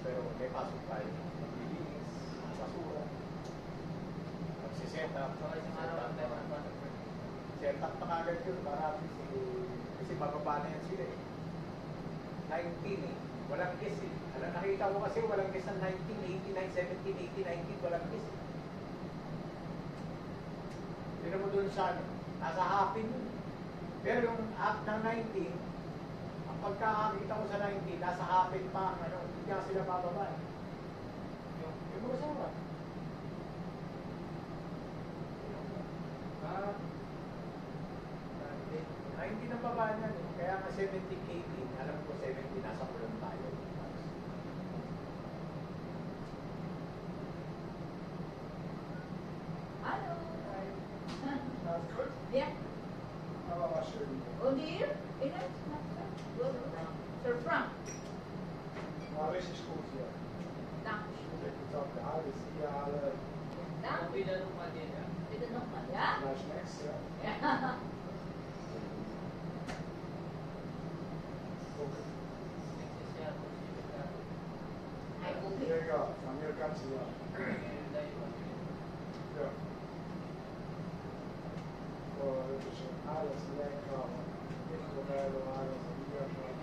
pero may pasok tayo. Maglilinis, basura, magsiset up. So, isang araw ang tayo magpasok. Set up na kagad yun, marami kasi bababa na yan sila eh. 19 eh, walang kiss eh. Alam, nakita ko kasi walang kiss ng 19, 89, 17, 18, 19, walang kiss eh. Pero mo dun sa ano, nasa happy nun. Pero yung app ng 19, ang pagkakakita ko sa 19, nasa happy pa, ano, hindi nga sila bababa eh. Yung mga sawa. Ah, 19 ang baba niyan eh. Kaya nga 17, 18, alam ko 17, nasa kulong tayo. Hello. That's good. Yeah. How about Shirley? Oh dear. Enough. Good. Sir Frank. Welke school is hier? Dank. Ik moet ook de oude signalen. Dank. Ang bila nung kanina. Bitte nochmal, ja? Naar snacks, ja. Ja. Ook. Hij komt Hier hier. you go. Amerikaanse ja. Ja. Oh, dit is een alles lekker. Ik wil bij de waarde van hier van